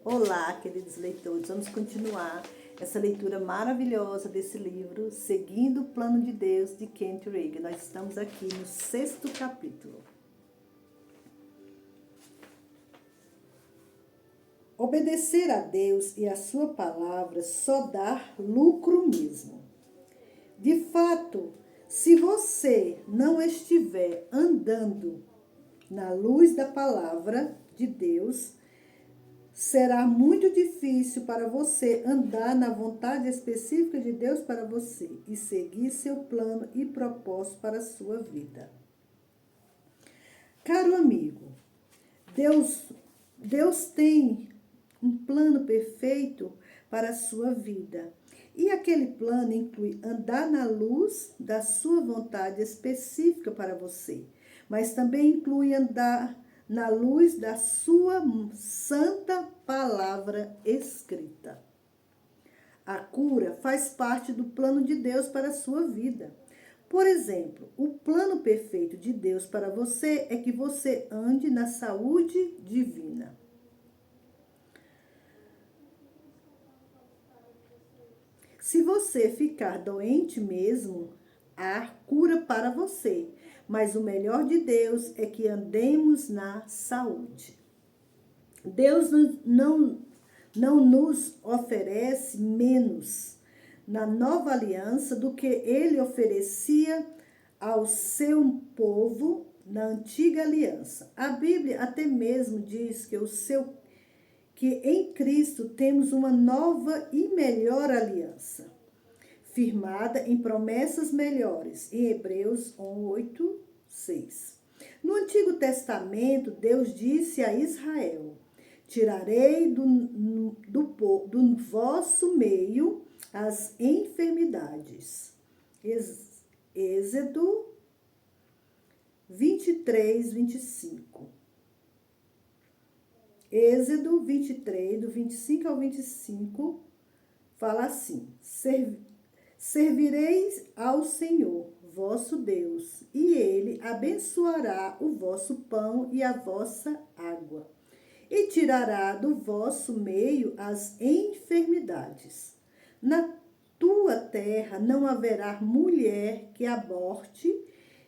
Olá, queridos leitores, vamos continuar essa leitura maravilhosa desse livro, Seguindo o Plano de Deus, de Kent Reagan. Nós estamos aqui no 6º capítulo. Obedecer a Deus e a sua palavra só dá lucro mesmo. De fato, se você não estiver andando na luz da palavra de Deus, será muito difícil para você andar na vontade específica de Deus para você e seguir seu plano e propósito para a sua vida. Caro amigo, Deus tem um plano perfeito para a sua vida. E aquele plano inclui andar na luz da sua vontade específica para você, mas também inclui andar na luz da sua santa palavra escrita. A cura faz parte do plano de Deus para a sua vida. Por exemplo, o plano perfeito de Deus para você é que você ande na saúde divina. Se você ficar doente mesmo, há cura para você. Mas o melhor de Deus é que andemos na saúde. Deus não nos oferece menos na nova aliança do que ele oferecia ao seu povo na antiga aliança. A Bíblia até mesmo diz que em Cristo temos uma nova e melhor aliança, firmada em promessas melhores, em Hebreus 8, 6. No Antigo Testamento, Deus disse a Israel: tirarei do vosso meio as enfermidades. Êxodo 23, 25. Êxodo 23, do 25 ao 25, fala assim: servireis ao Senhor, vosso Deus, e ele abençoará o vosso pão e a vossa água, e tirará do vosso meio as enfermidades. Na tua terra não haverá mulher que aborte,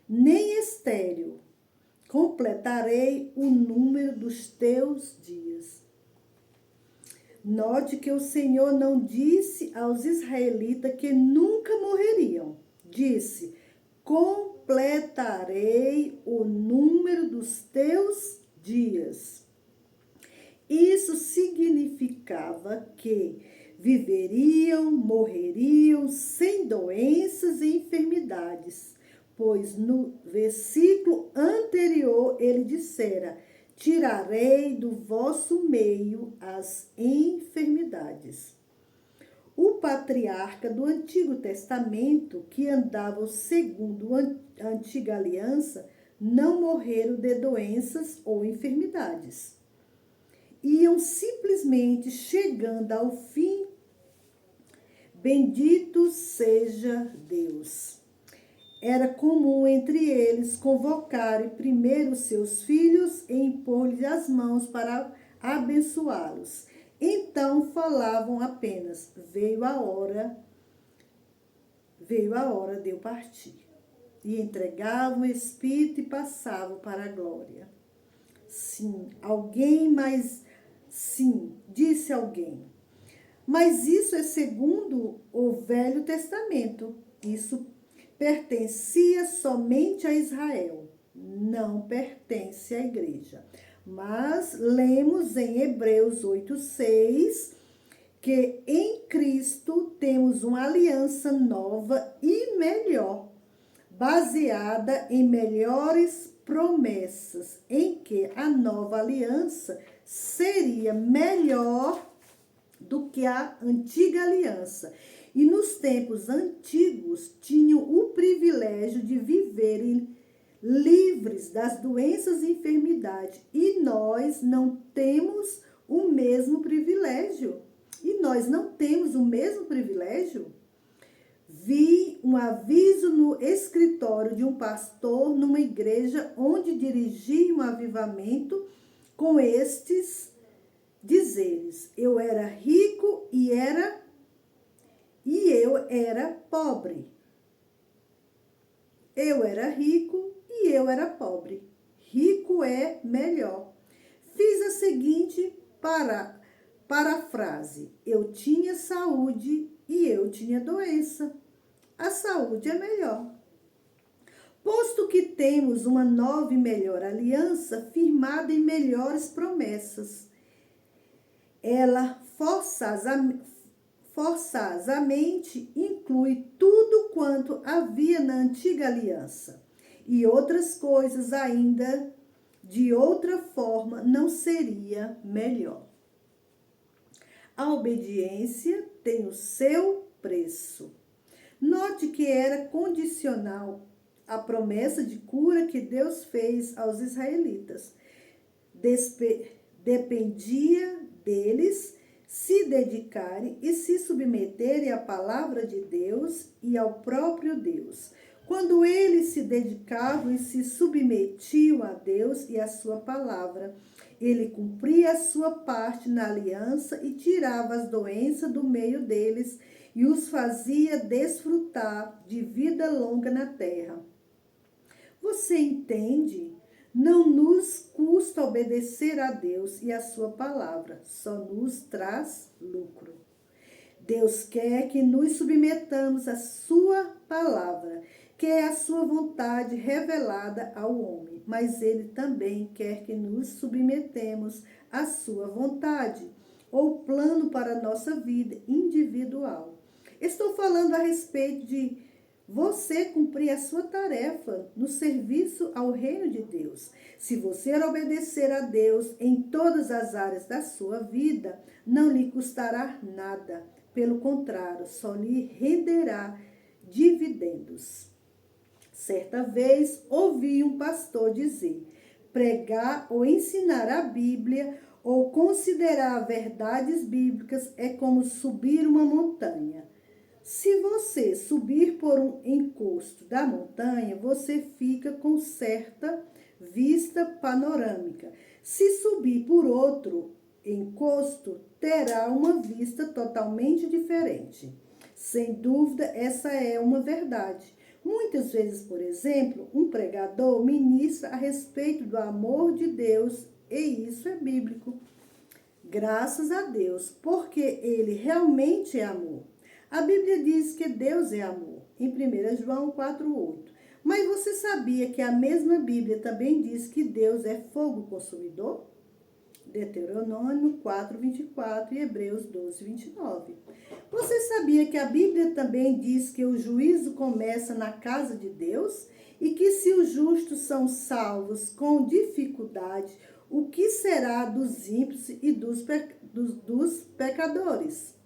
nem estéril. Completarei o número dos teus dias. Note que o Senhor não disse aos israelitas que nunca morreriam. Disse: completarei o número dos teus dias. Isso significava que viveriam, morreriam sem doenças e enfermidades, pois no versículo anterior ele dissera: tirarei do vosso meio as enfermidades. O patriarca do Antigo Testamento, que andava segundo a antiga aliança, não morreram de doenças ou enfermidades. Iam simplesmente chegando ao fim. Bendito seja Deus. Era comum entre eles convocarem primeiro seus filhos e impor-lhes as mãos para abençoá-los. Então falavam apenas: veio a hora de eu partir. E entregavam o espírito e passavam para a glória. Disse alguém. Mas isso é segundo o Velho Testamento. Isso pertencia somente a Israel, não pertence à igreja. Mas lemos em Hebreus 8:6 que em Cristo temos uma aliança nova e melhor, baseada em melhores promessas, em que a nova aliança seria melhor do que a antiga aliança. E nos tempos antigos tinham o privilégio de viverem livres das doenças e enfermidades. E nós não temos o mesmo privilégio. Vi um aviso no escritório de um pastor numa igreja onde dirigia um avivamento com estes Dizeres: eu era rico e eu era pobre. Eu era rico e eu era pobre. Rico é melhor. Fiz a seguinte parafrase: eu tinha saúde e eu tinha doença. A saúde é melhor. Posto que temos uma nova e melhor aliança, firmada em melhores promessas, ela forçosamente inclui tudo quanto havia na antiga aliança, e outras coisas ainda de outra forma não seria melhor. A obediência tem o seu preço. Note que era condicional a promessa de cura que Deus fez aos israelitas. Dependia deles se dedicarem e se submeterem à palavra de Deus e ao próprio Deus. Quando eles se dedicavam e se submetiam a Deus e à sua palavra, ele cumpria a sua parte na aliança e tirava as doenças do meio deles e os fazia desfrutar de vida longa na terra. Você entende? Não nos custa obedecer a Deus e a sua palavra, só nos traz lucro. Deus quer que nos submetamos à sua palavra, que é a sua vontade revelada ao homem, mas ele também quer que nos submetemos à sua vontade, ou plano para a nossa vida individual. Estou falando a respeito de você cumprir a sua tarefa no serviço ao reino de Deus. Se você obedecer a Deus em todas as áreas da sua vida, não lhe custará nada. Pelo contrário, só lhe renderá dividendos. Certa vez, ouvi um pastor dizer: pregar ou ensinar a Bíblia ou considerar verdades bíblicas é como subir uma montanha. Se você subir por um encosto da montanha, você fica com certa vista panorâmica. Se subir por outro encosto, terá uma vista totalmente diferente. Sem dúvida, essa é uma verdade. Muitas vezes, por exemplo, um pregador ministra a respeito do amor de Deus, e isso é bíblico. Graças a Deus, porque ele realmente é amor. A Bíblia diz que Deus é amor, em 1 João 4,8. Mas você sabia que a mesma Bíblia também diz que Deus é fogo consumidor? Deuteronômio 4,24 e Hebreus 12,29. Você sabia que a Bíblia também diz que o juízo começa na casa de Deus? E que se os justos são salvos com dificuldade, o que será dos ímpios e dos pecadores?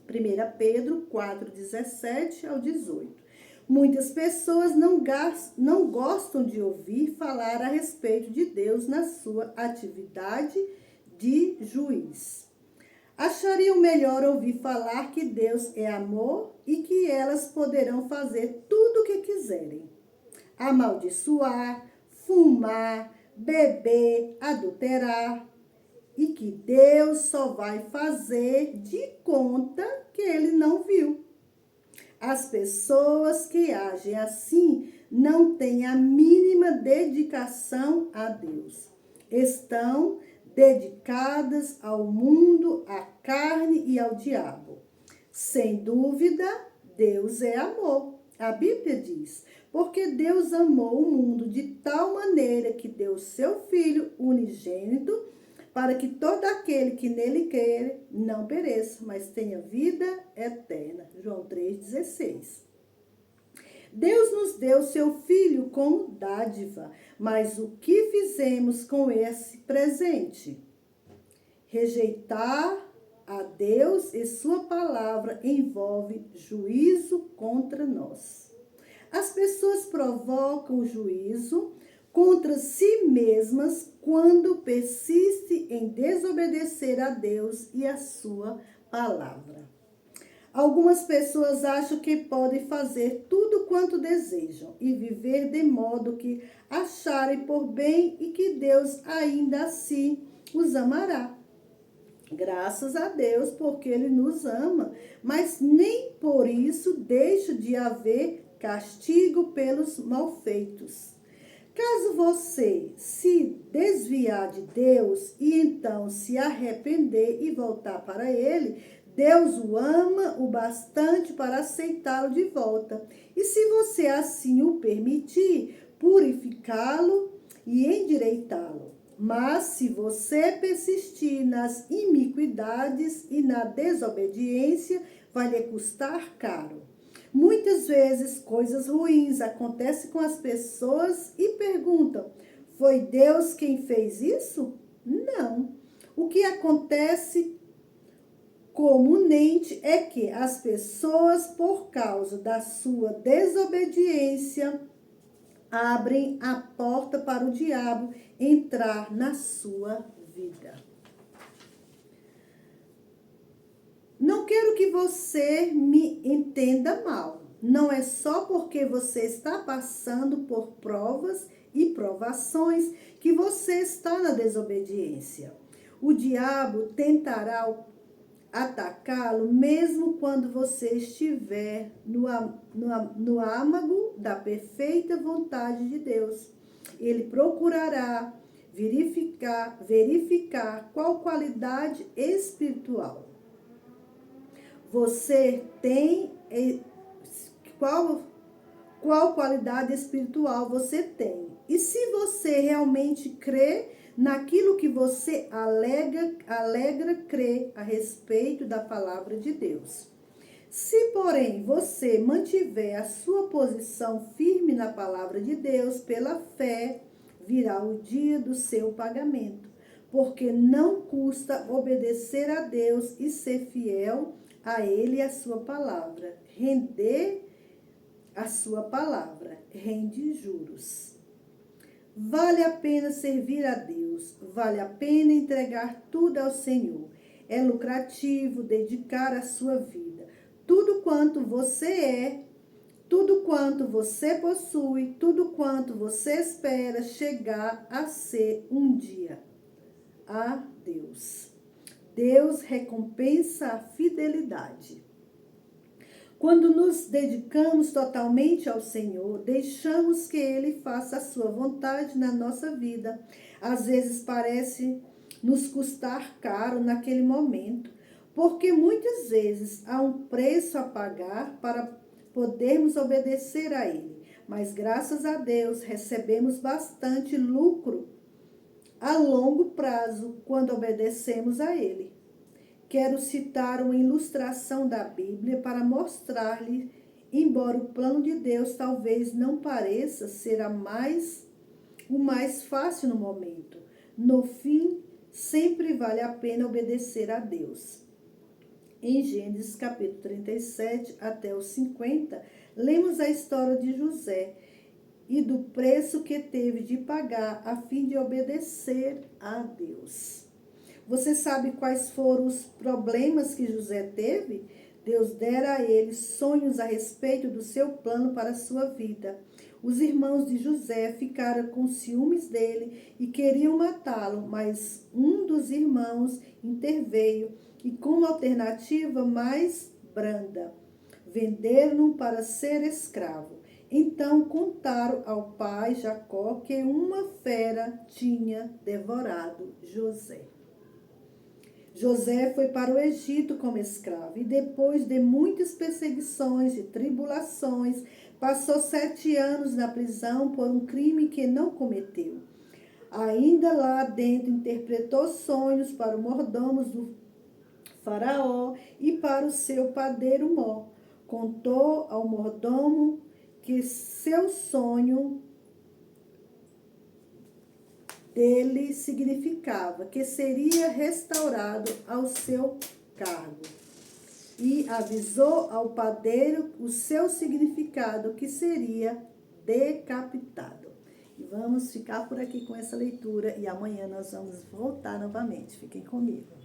1 Pedro 4, 17 ao 18. Muitas pessoas não gostam de ouvir falar a respeito de Deus na sua atividade de juiz. Achariam melhor ouvir falar que Deus é amor e que elas poderão fazer tudo o que quiserem. Amaldiçoar, fumar, beber, adulterar, e que Deus só vai fazer de conta que ele não viu. As pessoas que agem assim não têm a mínima dedicação a Deus. Estão dedicadas ao mundo, à carne e ao diabo. Sem dúvida, Deus é amor. A Bíblia diz: porque Deus amou o mundo de tal maneira que deu seu Filho unigênito, para que todo aquele que nele crer não pereça, mas tenha vida eterna. João 3,16. Deus nos deu seu Filho como dádiva, mas o que fizemos com esse presente? Rejeitar a Deus e sua palavra envolve juízo contra nós. As pessoas provocam juízo contra si mesmas quando persiste em desobedecer a Deus e a sua palavra. Algumas pessoas acham que podem fazer tudo quanto desejam e viver de modo que acharem por bem e que Deus ainda assim os amará. Graças a Deus, porque Ele nos ama, mas nem por isso deixa de haver castigo pelos malfeitos. Caso você se desviar de Deus e então se arrepender e voltar para Ele, Deus o ama o bastante para aceitá-lo de volta. E se você assim o permitir, purificá-lo e endireitá-lo. Mas se você persistir nas iniquidades e na desobediência, vai lhe custar caro. Muitas vezes coisas ruins acontecem com as pessoas e perguntam: foi Deus quem fez isso? Não. O que acontece comumente é que as pessoas, por causa da sua desobediência, abrem a porta para o diabo entrar na sua vida. Não quero que você me entenda mal. Não é só porque você está passando por provas e provações que você está na desobediência. O diabo tentará atacá-lo mesmo quando você estiver no âmago da perfeita vontade de Deus. Ele procurará verificar qual qualidade espiritual você tem, qual qualidade espiritual você tem. E se você realmente crê naquilo que você alegra crer a respeito da palavra de Deus. Se, porém, você mantiver a sua posição firme na palavra de Deus, pela fé, virá o dia do seu pagamento, porque não custa obedecer a Deus e ser fiel a Ele e a sua palavra. Render a sua palavra rende juros. Vale a pena servir a Deus, vale a pena entregar tudo ao Senhor. É lucrativo dedicar a sua vida. Tudo quanto você é, tudo quanto você possui, tudo quanto você espera chegar a ser um dia. A Deus. Deus recompensa a fidelidade. Quando nos dedicamos totalmente ao Senhor, deixamos que Ele faça a sua vontade na nossa vida. Às vezes parece nos custar caro naquele momento, porque muitas vezes há um preço a pagar para podermos obedecer a Ele. Mas graças a Deus recebemos bastante lucro a longo prazo quando obedecemos a Ele. Quero citar uma ilustração da Bíblia para mostrar-lhe, embora o plano de Deus talvez não pareça ser o mais fácil no momento. No fim, sempre vale a pena obedecer a Deus. Em Gênesis capítulo 37 até os 50, lemos a história de José e do preço que teve de pagar a fim de obedecer a Deus. Você sabe quais foram os problemas que José teve? Deus dera a ele sonhos a respeito do seu plano para a sua vida. Os irmãos de José ficaram com ciúmes dele e queriam matá-lo, mas um dos irmãos interveio e com uma alternativa mais branda, venderam-no para ser escravo. Então contaram ao pai Jacó que uma fera tinha devorado José. José foi para o Egito como escravo e depois de muitas perseguições e tribulações, passou 7 anos na prisão por um crime que não cometeu. Ainda lá dentro interpretou sonhos para o mordomo do faraó e para o seu padeiro Mó. Contou ao mordomo que seu sonho dele significava que seria restaurado ao seu cargo. E avisou ao padeiro o seu significado, que seria decapitado. E vamos ficar por aqui com essa leitura e amanhã nós vamos voltar novamente. Fiquem comigo.